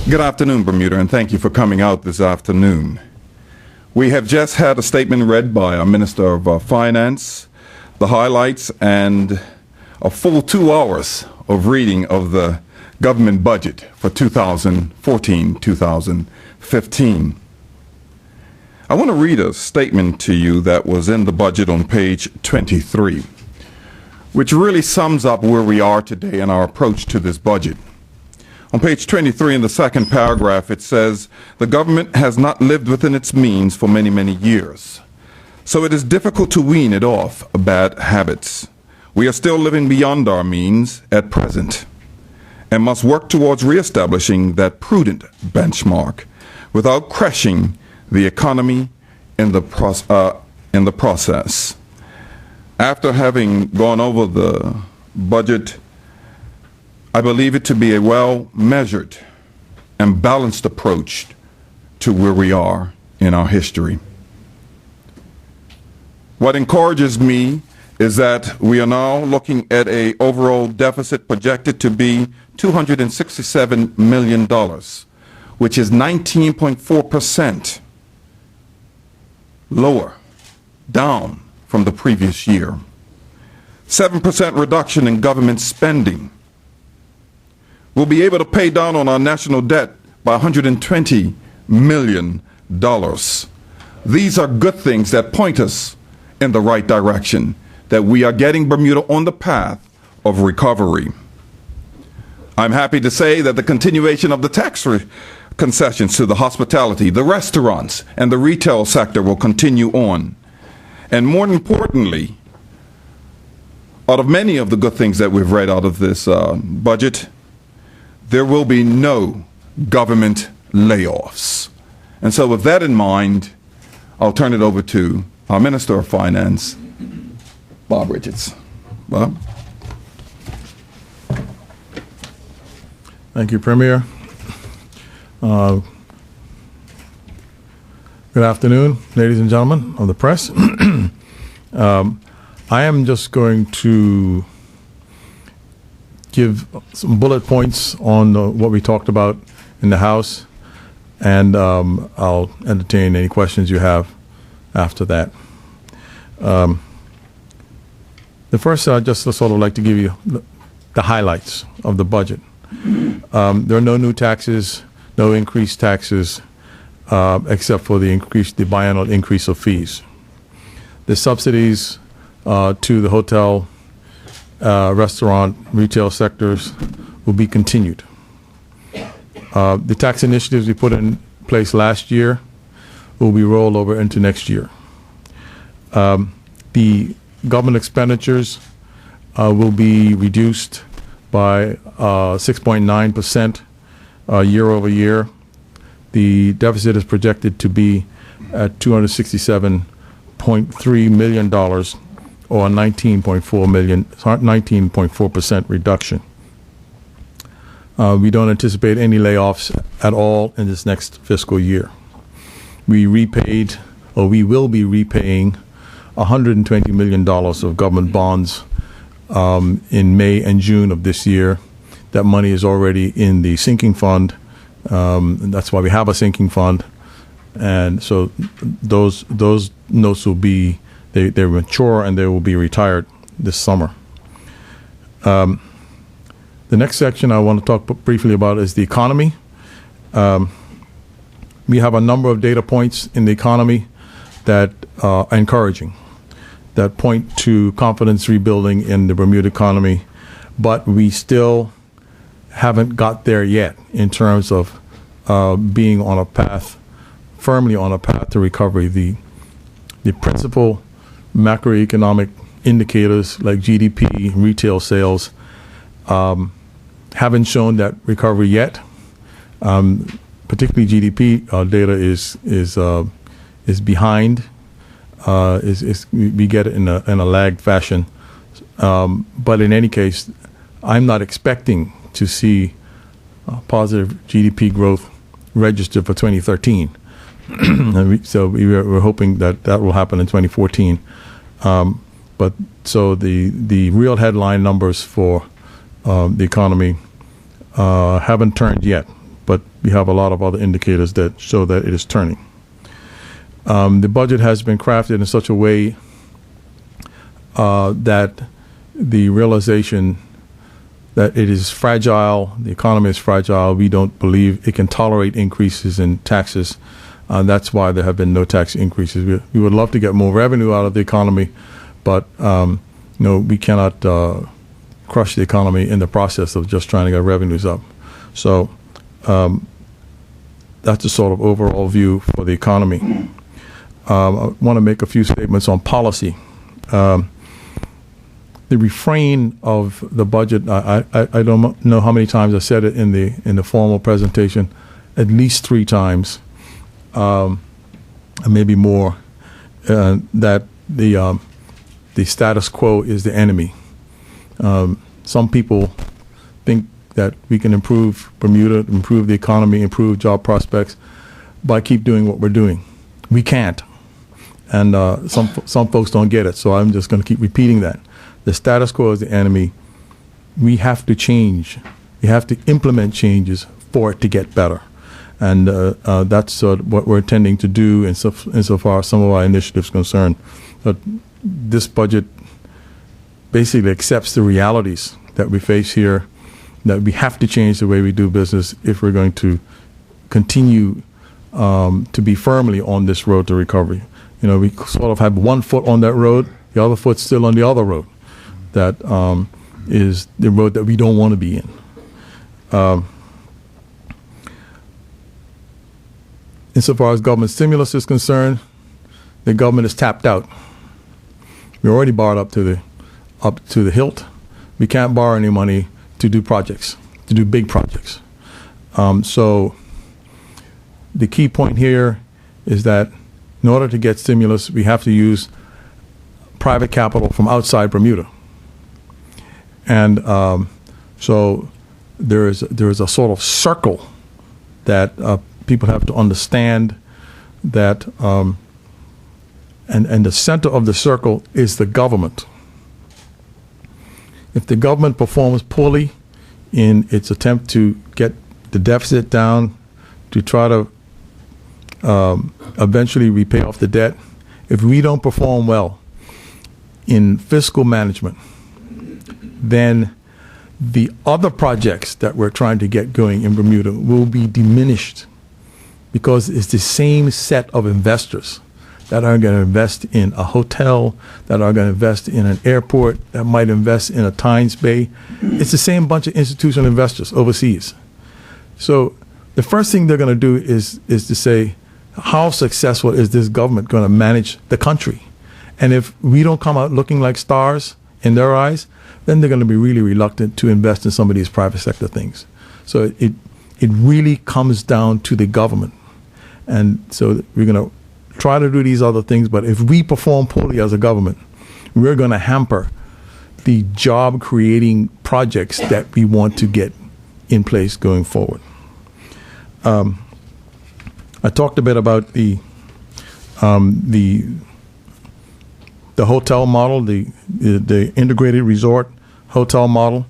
Good afternoon, Bermuda, and thank you for coming out this afternoon. We have just had a statement read by our Minister of Finance, the highlights, and a full 2 hours of reading of the government budget for 2014-2015. I want to read a statement to you that was in the budget on page 23, which really sums up where we are today in our approach to this budget. On page 23, in the second paragraph, it says, "The government has not lived within its means for many, many years. So it is difficult to wean it off bad habits. We are still living beyond our means at present and must work towards reestablishing that prudent benchmark without crushing the economy in the process." After having gone over the budget, I believe it to be a well-measured and balanced approach to where we are in our history. What encourages me is that we are now looking at an overall deficit projected to be $267 million, which is 19.4% lower, down from the previous year. 7% reduction in government spending. We'll be able to pay down on our national debt by $120 million. These are good things that point us in the right direction, that we are getting Bermuda on the path of recovery. I'm happy to say that the continuation of the tax concessions to the hospitality, the restaurants, and the retail sector will continue on. And more importantly, out of many of the good things that we've read out of this budget, there will be no government layoffs. And so with that in mind, I'll turn it over to our Minister of Finance, Bob Richards. Bob? Thank you, Premier. Good afternoon, ladies and gentlemen of the press. I am just going to give some bullet points on what we talked about in the House, and I'll entertain any questions you have after that. The first, I'd just sort of like to give you the highlights of the budget. There are no new taxes, no increased taxes, except for the biennial increase of fees. The subsidies to the hotel, restaurant, retail sectors will be continued. The tax initiatives we put in place last year will be rolled over into next year. The government expenditures will be reduced by 6.9% year over year. The deficit is projected to be at $267.3 million, or a 19.4% reduction. We don't anticipate any layoffs at all in this next fiscal year. We repaid, or we will be repaying, $120 million of government bonds in May and June of this year. That money is already in the sinking fund. And that's why we have a sinking fund. And so those notes will be, they're mature and they will be retired this summer. The next section I want to talk briefly about is the economy. We have a number of data points in the economy that are encouraging, that point to confidence rebuilding in the Bermuda economy, but we still haven't got there yet in terms of being on a path, firmly on a path to recovery. The principal macroeconomic indicators like GDP, retail sales, haven't shown that recovery yet. Particularly GDP data is behind. We get it in a lagged fashion. But in any case, I'm not expecting to see positive GDP growth registered for 2013. So we're hoping that will happen in 2014. But so the real headline numbers for the economy haven't turned yet. but we have a lot of other indicators that show that it is turning. The budget has been crafted in such a way that the realization that it is fragile, the economy is fragile, we don't believe it can tolerate increases in taxes. That's why there have been no tax increases. We would love to get more revenue out of the economy, but we cannot crush the economy in the process of just trying to get revenues up. So that's the sort of overall view for the economy. I want to make a few statements on policy. The refrain of the budget, I don't know how many times I said it in the formal presentation, at least 3 times, maybe more, that the status quo is the enemy. Some people think that we can improve Bermuda, improve the economy, improve job prospects by keep doing what we're doing. We can't. And some folks don't get it, so I'm just going to keep repeating that. The status quo is the enemy. We have to change. We have to implement changes for it to get better. And that's what we're intending to do insofar as some of our initiatives concerned. But this budget basically accepts the realities that we face here, that we have to change the way we do business if we're going to continue to be firmly on this road to recovery. We sort of have one foot on that road, the other foot's still on the other road. That is the road that we don't want to be in. Insofar as government stimulus is concerned, the government is tapped out. We're already borrowed up to the hilt. We can't borrow any money to do projects, to do big projects. So the key point here is that in order to get stimulus, we have to use private capital from outside Bermuda. And so there is a sort of circle that people have to understand that, and the center of the circle is the government. If the government performs poorly in its attempt to get the deficit down, to try to eventually repay off the debt, if we don't perform well in fiscal management, then the other projects that we're trying to get going in Bermuda will be diminished, because it's the same set of investors that are going to invest in a hotel, that are going to invest in an airport, that might invest in a Tynes Bay. It's the same bunch of institutional investors overseas. So the first thing they're going to do is to say, how successful is this government going to manage the country? And if we don't come out looking like stars in their eyes, then they're going to be really reluctant to invest in some of these private sector things. So it really comes down to the government. And so we're going to try to do these other things, but if we perform poorly as a government, we're going to hamper the job creating projects that we want to get in place going forward. I talked a bit about the hotel model, the integrated resort hotel model,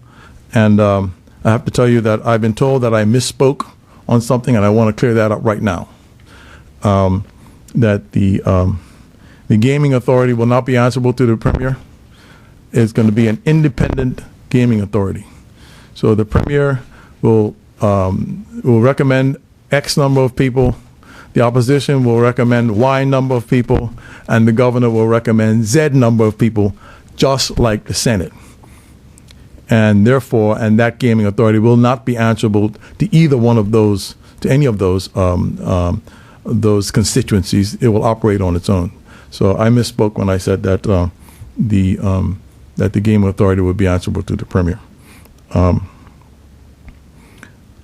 and I have to tell you that I've been told that I misspoke on something, and I want to clear that up right now. That the gaming authority will not be answerable to the Premier. It's going to be an independent gaming authority. So the Premier will recommend X number of people, the opposition will recommend Y number of people, and the governor will recommend Z number of people, just like the Senate. And therefore, that gaming authority will not be answerable to either one of those, to any of those constituencies. It will operate on its own. So I misspoke when I said that that the gaming authority would be answerable to the Premier. I'm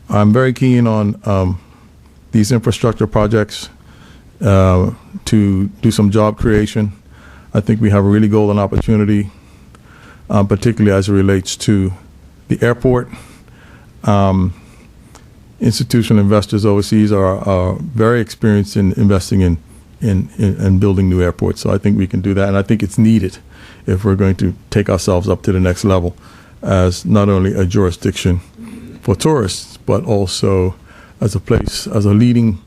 very keen on these infrastructure projects to do some job creation. I think we have a really golden opportunity, particularly as it relates to the airport. Institutional investors overseas are very experienced in investing in building new airports. So I think we can do that, and I think it's needed if we're going to take ourselves up to the next level as not only a jurisdiction for tourists, but also as a place, as a leading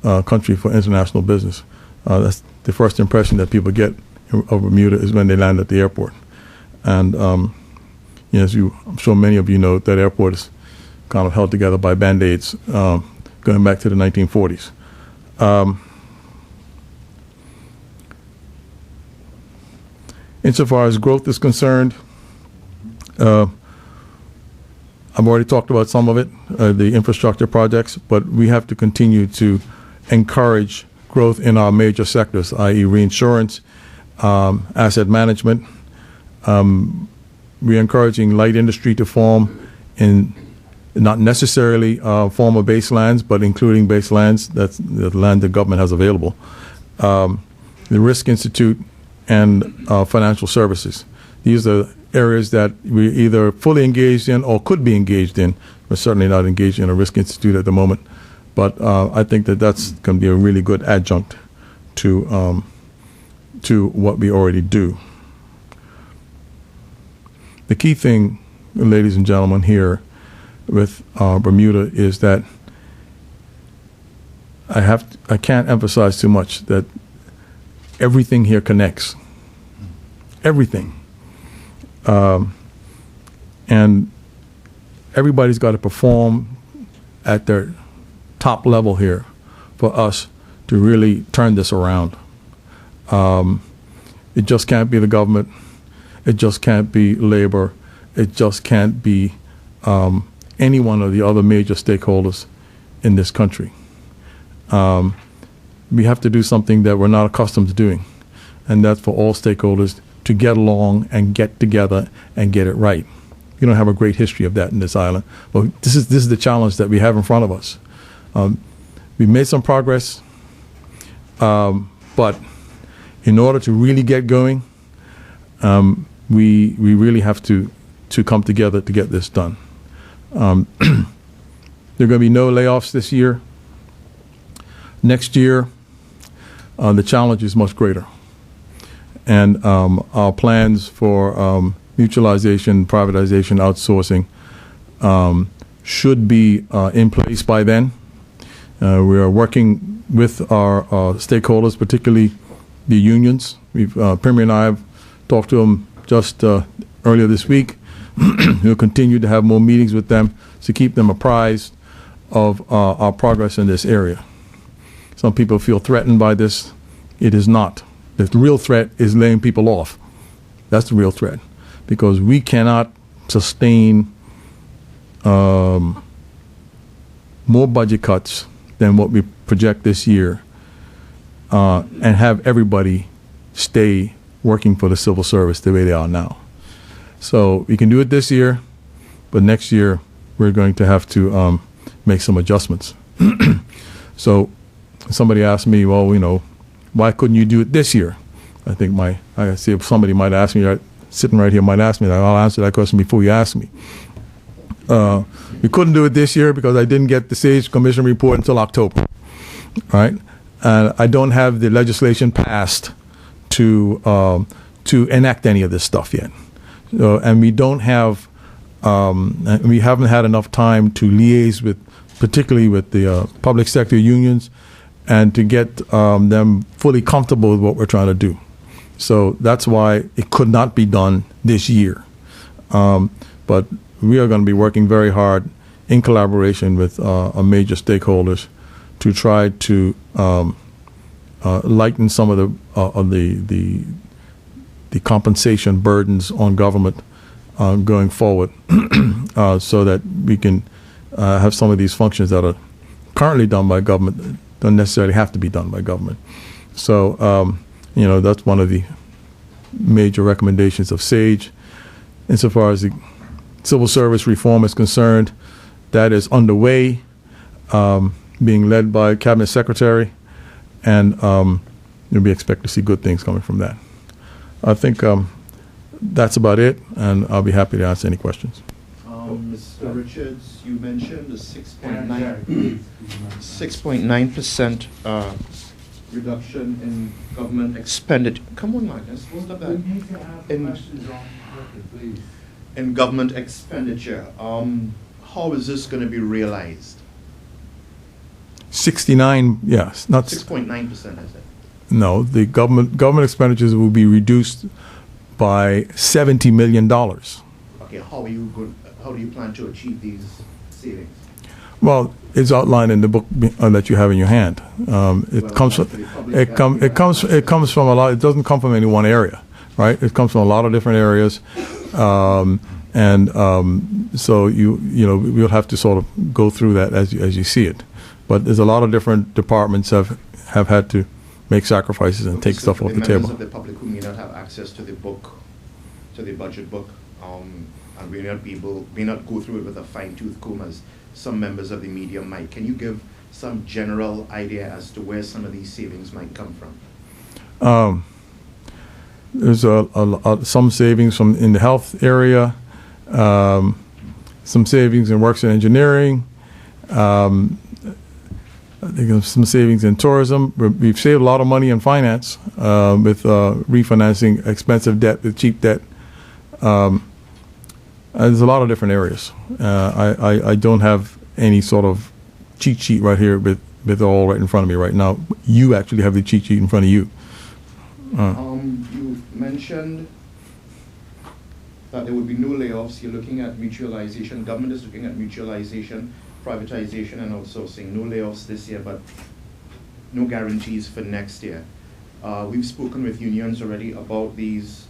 country for international business. That's the first impression that people get of Bermuda is when they land at the airport. And as I'm sure many of you know, that airport is kind of held together by Band-Aids going back to the 1940s. Insofar as growth is concerned, I've already talked about some of it, the infrastructure projects, but we have to continue to encourage growth in our major sectors, i.e. reinsurance, asset management. We're encouraging light industry to form in not necessarily former baselands, but including baselands, that's the land the government has available. The Risk Institute and financial services. These are areas that we're either fully engaged in or could be engaged in. We're certainly not engaged in a Risk Institute at the moment, but I think that that's going to be a really good adjunct to what we already do. The key thing, ladies and gentlemen, here with Bermuda is that I can't emphasize too much that everything here connects. Everything. And everybody's got to perform at their top level here for us to really turn this around. It just can't be the government. It just can't be labor. It just can't be any one of the other major stakeholders in this country. We have to do something that we're not accustomed to doing, and that's for all stakeholders to get along and get together and get it right. We don't have a great history of that in this island, but this is the challenge that we have in front of us. We've made some progress, but in order to really get going, we really have to come together to get this done. There are going to be no layoffs this year. Next year, the challenge is much greater. And our plans for mutualization, privatization, outsourcing should be in place by then. We are working with our stakeholders, particularly the unions. Premier and I have talked to them just earlier this week. We'll continue to have more meetings with them to keep them apprised of our progress in this area. Some people feel threatened by this. It is not. The real threat is laying people off. That's the real threat, because we cannot sustain more budget cuts than what we project this year and have everybody stay working for the civil service the way they are now. So we can do it this year, but next year we're going to have to make some adjustments. So somebody asked me, well, why couldn't you do it this year? I think I see if somebody might ask me, sitting right here might ask me that. I'll answer that question before you ask me. We couldn't do it this year because I didn't get the SAGE Commission report until October, right? And I don't have the legislation passed to enact any of this stuff yet. And we don't have, we haven't had enough time to liaise with, particularly with the public sector unions, and to get them fully comfortable with what we're trying to do. So that's why it could not be done this year. But we are going to be working very hard in collaboration with our major stakeholders to try to lighten some of the compensation burdens on government going forward, so that we can have some of these functions that are currently done by government don't necessarily have to be done by government. So, that's one of the major recommendations of SAGE. Insofar as the civil service reform is concerned, that is underway, being led by Cabinet Secretary, and we expect to see good things coming from that. I think that's about it, and I'll be happy to answer any questions. Mr. Richards, you mentioned the 6.9% reduction in government expenditure. Come on, Magnus, hold up that. In government expenditure, how is this going to be realized? 69, yes, not 6.9%, I said. no. The government expenditures will be reduced by $70 million. Okay, how do you plan to achieve these savings? Well, it's outlined in the book that you have in your hand. It comes from a lot. It doesn't come from any one area, right? It comes from a lot of different areas, so we'll have to sort of go through that as you see it. But there's a lot of different departments have had to make sacrifices and take stuff off the table. Members of the public who may not have access to the book, to the budget book, and may not go through it with a fine-tooth comb as some members of the media might. Can you give some general idea as to where some of these savings might come from? There's some savings in the health area, some savings in works and engineering. I think there's some savings in tourism. We've saved a lot of money in finance with refinancing expensive debt with cheap debt. There's a lot of different areas. I don't have any sort of cheat sheet right here with it all right in front of me right now. You actually have the cheat sheet in front of you. You mentioned that there would be no layoffs. You're looking at mutualization. Government is looking at mutualization, privatization, and outsourcing. No layoffs this year, but no guarantees for next year. We've spoken with unions already about this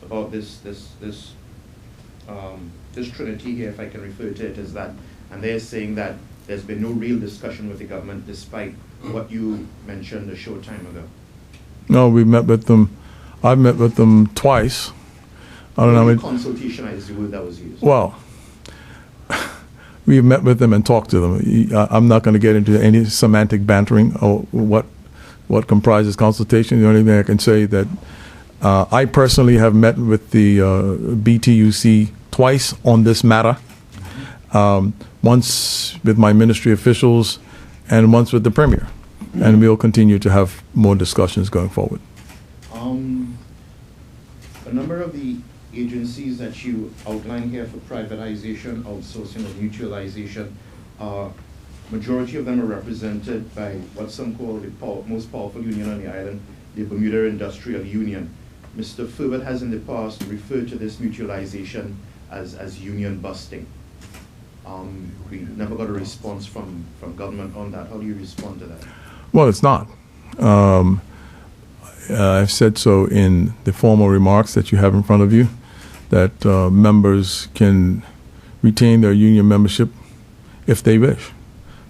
trinity here, if I can refer to it as that, and they're saying that there's been no real discussion with the government despite what you mentioned a short time ago. No, we met with them. I've met with them twice. I don't know. Consultation is the word that was used. Well, we've met with them and talked to them. I'm not going to get into any semantic bantering or what comprises consultation. The only thing I can say that I personally have met with the BTUC twice on this matter. Once with my ministry officials and once with the Premier. And we'll continue to have more discussions going forward. A number of the agencies that you outline here for privatization, outsourcing, or mutualization, majority of them are represented by what some call the most powerful union on the island, the Bermuda Industrial Union. Mr. Furbert has in the past referred to this mutualization as union busting. We never got a response from government on that. How do you respond to that? Well, it's not. I've said so in the formal remarks that you have in front of you, that members can retain their union membership if they wish.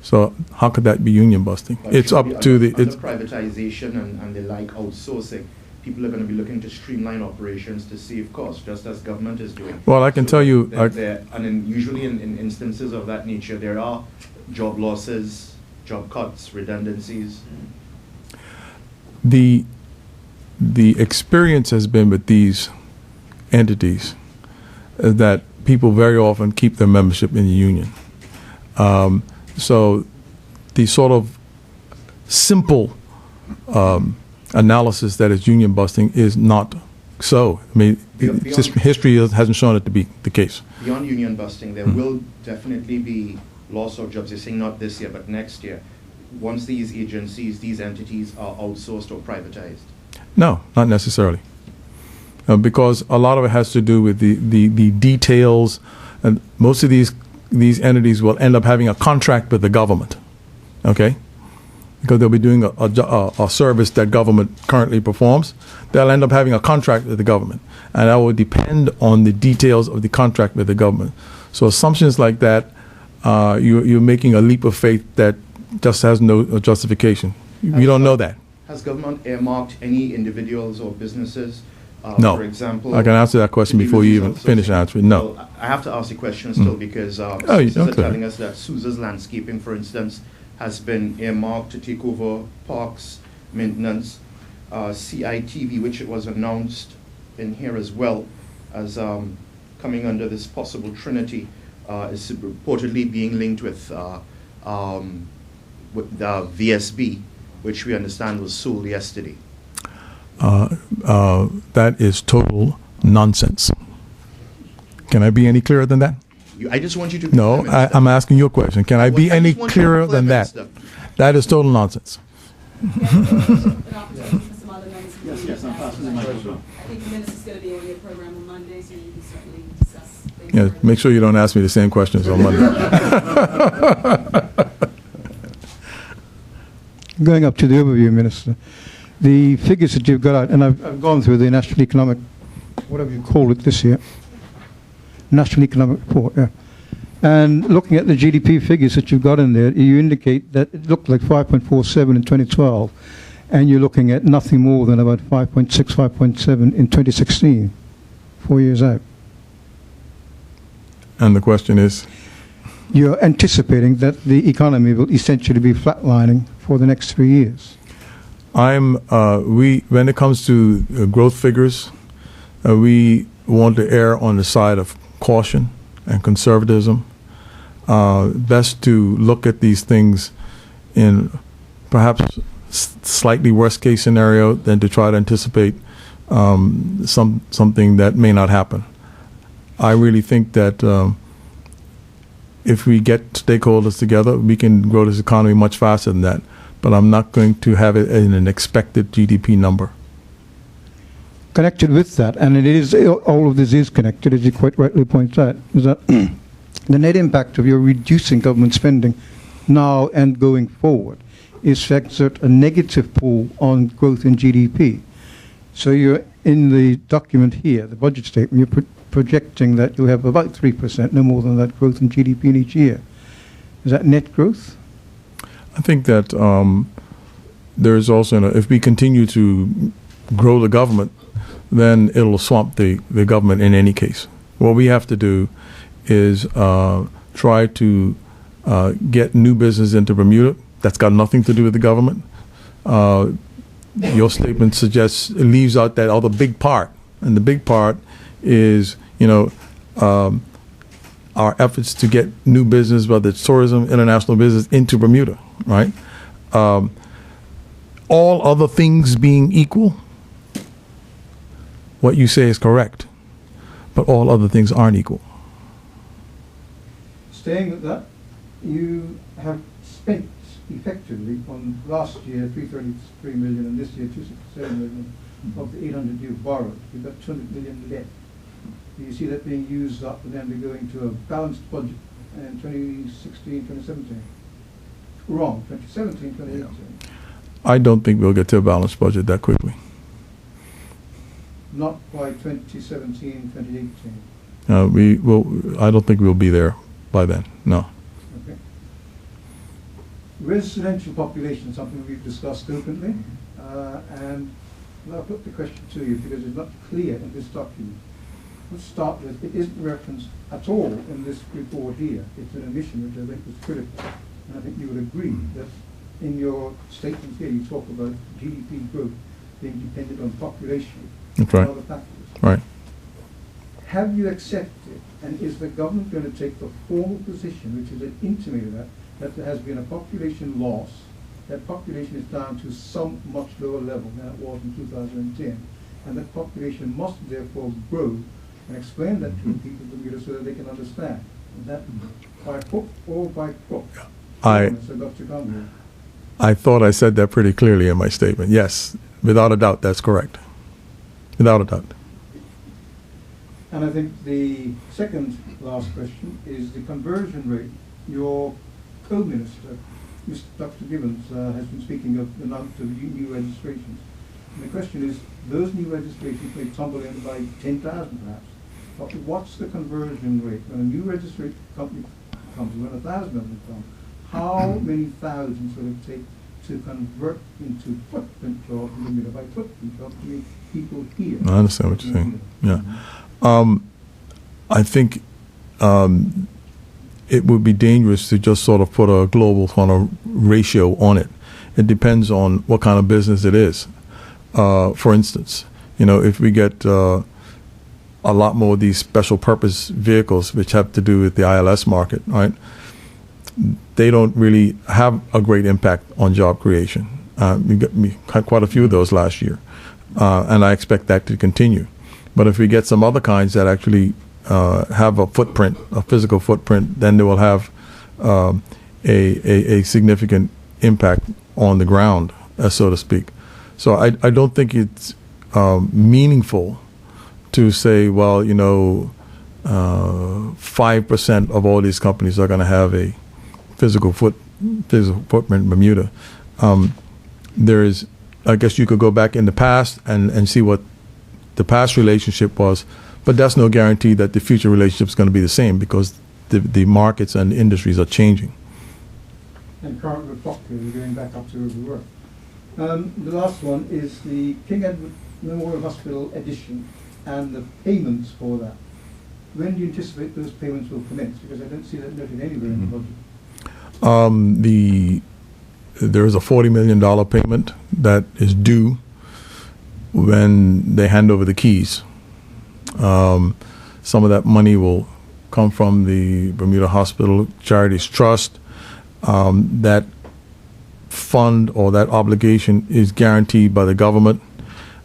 So how could that be union busting? But it's up to the... Under privatization and the like outsourcing, people are going to be looking to streamline operations to save costs, just as government is doing. Well, I can tell you... Usually in instances of that nature, there are job losses, job cuts, redundancies. The experience has been with these entities that people very often keep their membership in the union. So the sort of simple analysis that is union busting is not so. I mean, history hasn't shown it to be the case. Beyond union busting, there will definitely be loss of jobs. You're saying not this year, but next year, once these agencies, these entities are outsourced or privatized? No, not necessarily. Because a lot of it has to do with the details, and most of these entities will end up having a contract with the government, okay? Because they'll be doing a service that government currently performs. They'll end up having a contract with the government, and that will depend on the details of the contract with the government. So assumptions like that, you're making a leap of faith that just has no justification. We don't know that. Has government earmarked any individuals or businesses? No. For example, I can answer that question before you even finish answering. No. Well, I have to ask the question still because Suze are telling us that Sousa's Landscaping, for instance, has been earmarked to take over parks, maintenance. CITV, which it was announced in here as well as coming under this possible trinity, is reportedly being linked with the VSB, which we understand was sold yesterday. That is total nonsense. Can I be any clearer than that? I just want you to. No, I'm asking you a question. Can I be any clearer than that? That is total nonsense. Yes, I'm passing the microphone. I think the minister's going to be on your program on Monday, so you can certainly discuss things. Yeah, make sure you don't ask me the same questions on Monday. Going up to the overview, Minister, the figures that you've got out, and I've gone through the National Economic, whatever you call it this year, National Economic Report, yeah. And looking at the GDP figures that you've got in there, you indicate that it looked like 5.47 in 2012, and you're looking at nothing more than about 5.6, 5.7 in 2016, 4 years out. And the question is? You're anticipating that the economy will essentially be flatlining for the next 3 years. When it comes to growth figures, we want to err on the side of caution and conservatism. Best to look at these things in perhaps slightly worst case scenario than to try to anticipate something that may not happen. I really think that if we get stakeholders together, we can grow this economy much faster than that. But I'm not going to have it in an expected GDP number. Connected with that, and it is, all of this is connected, as you quite rightly point out, is that the net impact of your reducing government spending now and going forward is exert a negative pull on growth in GDP. So you're in the document here, the budget statement, you're projecting that you'll have about 3%, no more than that, growth in GDP in each year. Is that net growth? I think that there's also, if we continue to grow the government, then it'll swamp the government in any case. What we have to do is try to get new business into Bermuda. That's got nothing to do with the government. Your statement suggests, it leaves out that other big part. And the big part is, our efforts to get new business, whether it's tourism, international business, into Bermuda, right? All other things being equal, what you say is correct, but all other things aren't equal. Staying with that, you have spent effectively on last year 333 million and this year 267 million of the 800 you've borrowed. You've got 200 million left. Do you see that being used up and then we're going to a balanced budget in 2016, 2017? Wrong, 2017, 2018. I don't think we'll get to a balanced budget that quickly. Not by 2017, 2018. I don't think we'll be there by then. No. Okay. Residential population, something we've discussed openly, and I'll put the question to you because it's not clear in this document. Let's start with, it isn't referenced at all in this report here. It's an omission which I think is critical. And I think you would agree that in your statements here you talk about GDP growth being dependent on population. That's right. And other factors. Right. Have you accepted, and is the government going to take the formal position, which is an intimated that there has been a population loss, that population is down to some much lower level than it was in 2010, and that population must therefore grow, and explain that to the people of Bermuda so that they can understand that by hook or by crook. I thought I said that pretty clearly in my statement. Yes, without a doubt, that's correct. Without a doubt. And I think the second last question is the conversion rate. Your co-minister, Dr. Gibbons, has been speaking of the amount of new registrations. And the question is, those new registrations may tumble in by 10,000 perhaps, but what's the conversion rate? When a new registered company comes, when 1,000 of them come, how many thousands will it take to convert into footprint jobs in Bermuda? By footprint jobs, I mean people here. I understand what you're saying. Yeah. I think it would be dangerous to just sort of put a global kind of ratio on it. It depends on what kind of business it is. For instance, if we get a lot more of these special purpose vehicles, which have to do with the ILS market, right? They don't really have a great impact on job creation. We had quite a few of those last year, and I expect that to continue. But if we get some other kinds that actually have a footprint, a physical footprint, then they will have a significant impact on the ground, so to speak. So I don't think it's meaningful to say, well, 5% of all these companies are going to have a physical footprint in Bermuda. There is, I guess you could go back in the past and see what the past relationship was, but that's no guarantee that the future relationship is going to be the same, because the markets and industries are changing. And current report period, going back up to where we were. The last one is the King Edward Memorial Hospital addition and the payments for that. When do you anticipate those payments will commence? Because I don't see that noted anywhere in the budget. There is a $40 million payment that is due when they hand over the keys. Some of that money will come from the Bermuda Hospital Charities Trust. That fund or that obligation is guaranteed by the government.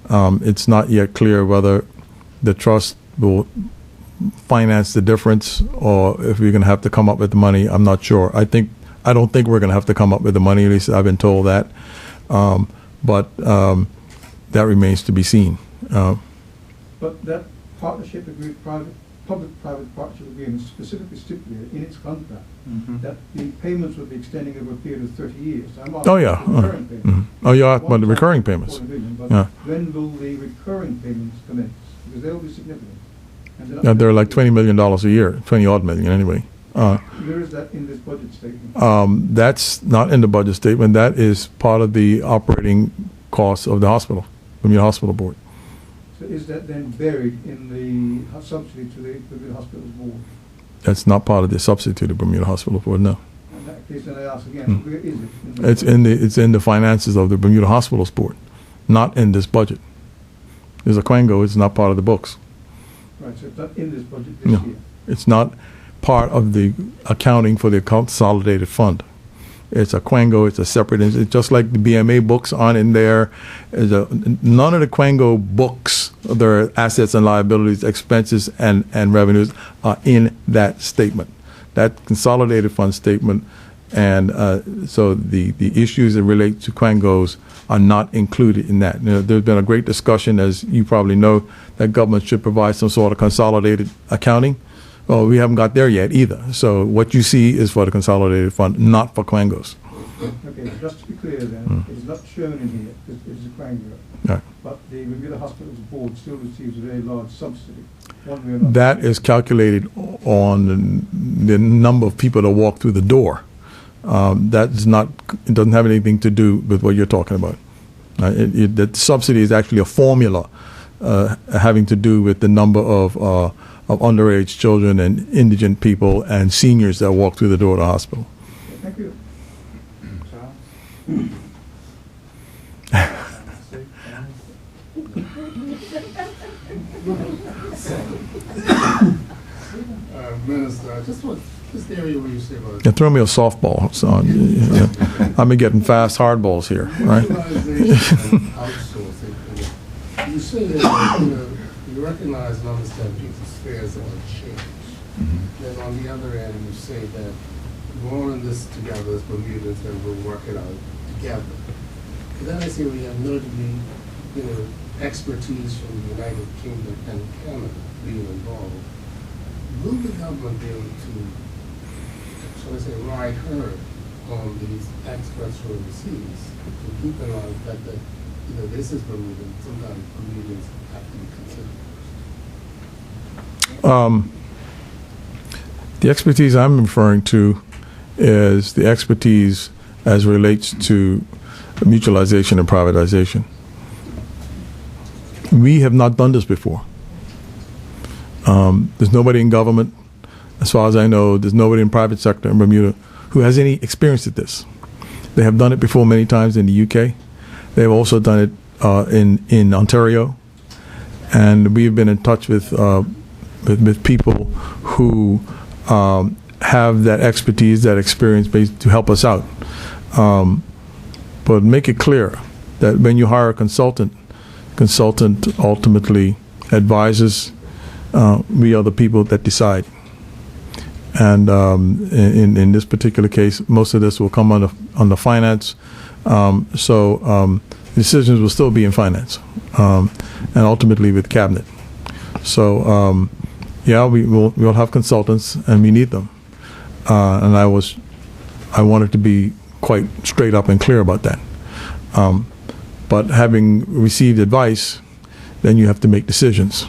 It's not yet clear whether the trust will finance the difference or if we're going to have to come up with the money. I'm not sure. I don't think we're going to have to come up with the money. At least I've been told that. But that remains to be seen. But that partnership agreement, public-private partnership agreement specifically stipulated in its contract that the payments would be extending over a period of 30 years. Oh, yeah. Recurring payments. Oh, you're asking about the recurring payments. But Yeah. when will the recurring payments commence? Because they will be significant. And They're like $20 million a year, 20-odd million anyway. Where is that in this budget statement? That's not in the budget statement. That is part of the operating costs of the hospital, Bermuda Hospital Board. So is that then buried in the subsidy to the Bermuda Hospitals Board? That's not part of the subsidy to the Bermuda Hospital Board, no. In that case, then I ask again, where is it? It's in the finances of the Bermuda Hospitals Board, not in this budget. There's a Quango, it's not part of the books. Right, so it's not in this budget this No, year. it's not part of the accounting for the consolidated fund. It's a Quango, it's a separate, it's just like the BMA books aren't in there. None of the Quango books, their assets and liabilities, expenses and revenues are in that statement, that consolidated fund statement. And so the issues that relate to Quangos are not included in that. There's been a great discussion, as you probably know, that government should provide some sort of consolidated accounting. Well, we haven't got there yet either. So what you see is for the consolidated fund, not for Quangos. Okay, just to be clear then, it's not shown in here, because it's a Quango. Right. But the Bermuda Hospitals Board still receives a very large subsidy, one way or another. That is calculated on the number of people that walk through the door. That's not. It doesn't have anything to do with what you're talking about. The subsidy is actually a formula having to do with the number of underage children and indigent people and seniors that walk through the door of the hospital. Thank you. Minister, just this area where you say about Yeah, throw me a softball, son. I've been getting fast hardballs here, right? utilization and outsourcing. You say that you recognize and understand people's fears are changed. Then on the other end, you say that we're all in this together as Bermudans and we'll work it out together. But then I say we have notably, expertise from the United Kingdom and Canada being involved. Will the government be able to, shall I say, ride herd on these experts from overseas to keep in mind that this is Bermuda, sometimes Bermudans have to be considered? The expertise I'm referring to is the expertise as relates to mutualization and privatization. We have not done this before. There's nobody in government, as far as I know, there's nobody in private sector in Bermuda who has any experience at this. They have done it before many times in the UK. They've also done it in Ontario. And we've been in touch with people who have that expertise, that experience based to help us out. But make it clear that when you hire a consultant ultimately advises we are the people that decide. And in this particular case, most of this will come on the finance. So decisions will still be in finance, and ultimately with cabinet. So yeah, we'll have consultants, and we need them. And I wanted to be quite straight up and clear about that. But having received advice, then you have to make decisions.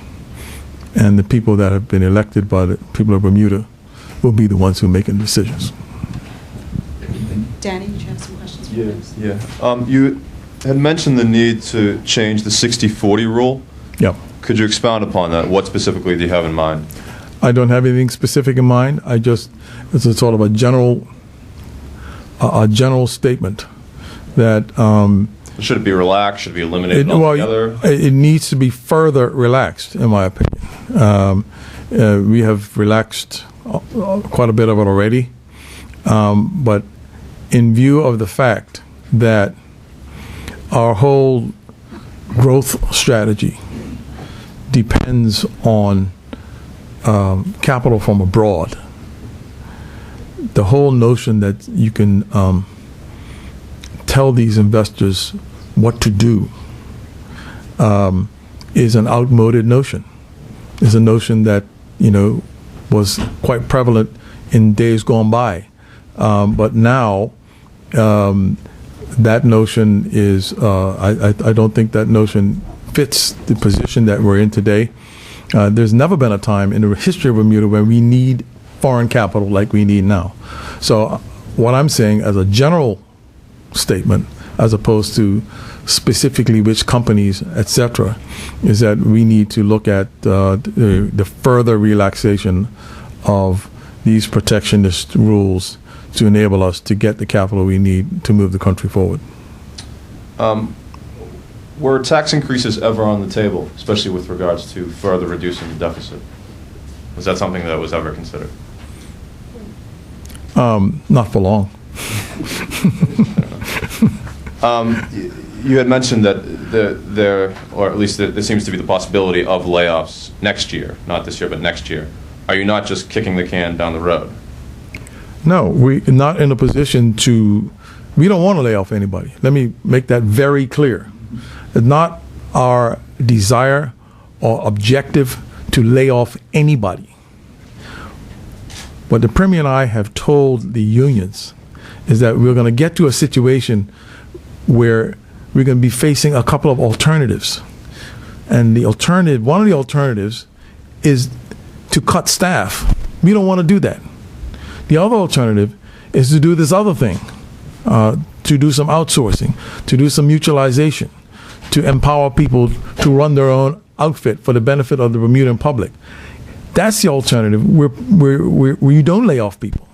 And the people that have been elected by the people of Bermuda will be the ones who are making decisions. Danny, did you have some questions for us? Yeah. You had mentioned the need to change the 60-40 rule. Yeah. Could you expound upon that? What specifically do you have in mind? I don't have anything specific in mind. It's a sort of a general statement that Should it be relaxed? Should it be eliminated altogether? It needs to be further relaxed, in my opinion. We have relaxed quite a bit of it already, but in view of the fact that our whole growth strategy depends on capital from abroad, the whole notion that you can tell these investors what to do is an outmoded notion. It's a notion that, was quite prevalent in days gone by. But now, that notion is, I don't think that notion fits the position that we're in today. There's never been a time in the history of Bermuda where we need foreign capital like we need now. So what I'm saying as a general statement, as opposed to specifically which companies, etc., is that we need to look at the further relaxation of these protectionist rules to enable us to get the capital we need to move the country forward. Were tax increases ever on the table, especially with regards to further reducing the deficit? Was that something that was ever considered? Not for long. You had mentioned that or at least there seems to be the possibility of layoffs next year, not this year, but next year. Are you not just kicking the can down the road? No, we're not in a position to. We don't want to lay off anybody. Let me make that very clear. It's not our desire or objective to lay off anybody. What the Premier and I have told the unions is that we're going to get to a situation where we're going to be facing a couple of alternatives. And one of the alternatives is to cut staff. We don't want to do that. The other alternative is to do this other thing, to do some outsourcing, to do some mutualization, to empower people to run their own outfit for the benefit of the Bermudan public. That's the alternative, where you don't lay off people.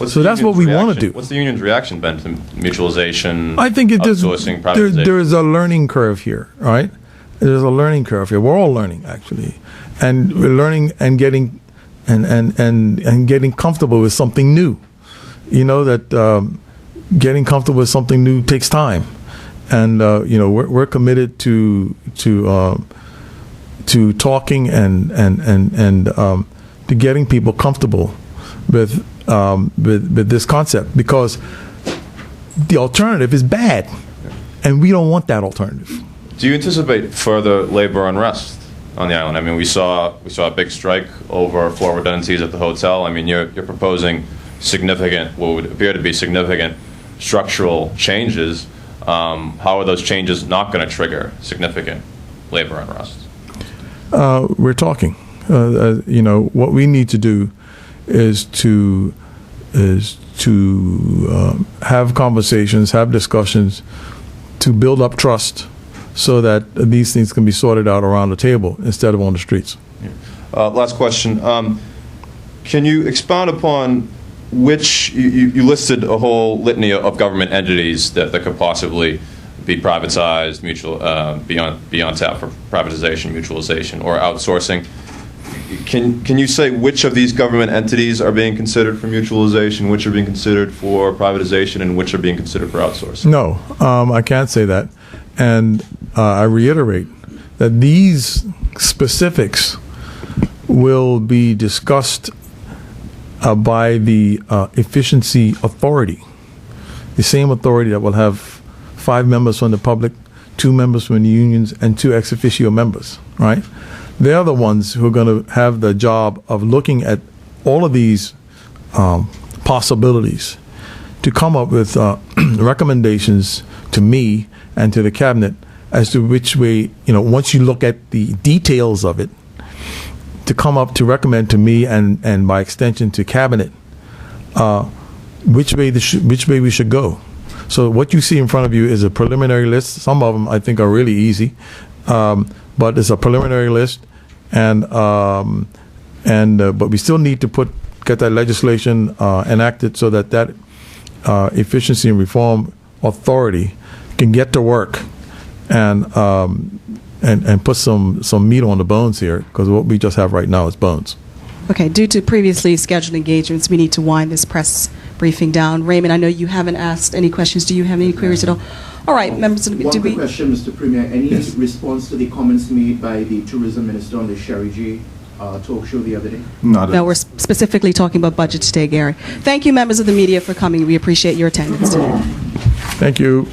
So that's what we want to do. What's the union's reaction been to mutualization, I think outsourcing, privatization? There's a learning curve here, right? There's a learning curve here. We're all learning, actually. And we're learning and getting and getting comfortable with something new. You know that getting comfortable with something new takes time. And we're committed to talking and to getting people comfortable with this concept, because the alternative is bad, and we don't want that alternative. Do you anticipate further labor unrest on the island? I mean, we saw a big strike over floor redundancies at the hotel. I mean, you're proposing significant, what would appear to be significant structural changes. How are those changes not going to trigger significant labor unrest? We're talking. What we need to do is to have conversations, have discussions, to build up trust, so that these things can be sorted out around the table instead of on the streets. Last question. Can you expound upon which, you listed a whole litany of government entities that could possibly be privatized, be on tap for privatization, mutualization, or outsourcing. Can you say which of these government entities are being considered for mutualization, which are being considered for privatization, and which are being considered for outsourcing? No, I can't say that. And I reiterate that these specifics will be discussed by the Efficiency Authority, the same authority that will have 5 members from the public, 2 members from the unions, and 2 ex officio members, right? They're the ones who are going to have the job of looking at all of these possibilities to come up with recommendations to me and to the cabinet as to which way, once you look at the details of it, to come up to recommend to me and by extension to cabinet which way we should go. So what you see in front of you is a preliminary list. Some of them I think are really easy, but it's a preliminary list, and but we still need to get that legislation enacted so that Efficiency and Reform Authority can get to work and put some meat on the bones here, because what we just have right now is bones. Okay, due to previously scheduled engagements, we need to wind this press briefing down. Raymond, I know you haven't asked any questions. Do you have any queries at all? All right, members of the One quick question, Mr. Premier. Any response to the comments made by the Tourism Minister on the Sherry J talk show the other day? No, we're specifically talking about budget today, Gary. Thank you, members of the media, for coming. We appreciate your attendance today. Thank you.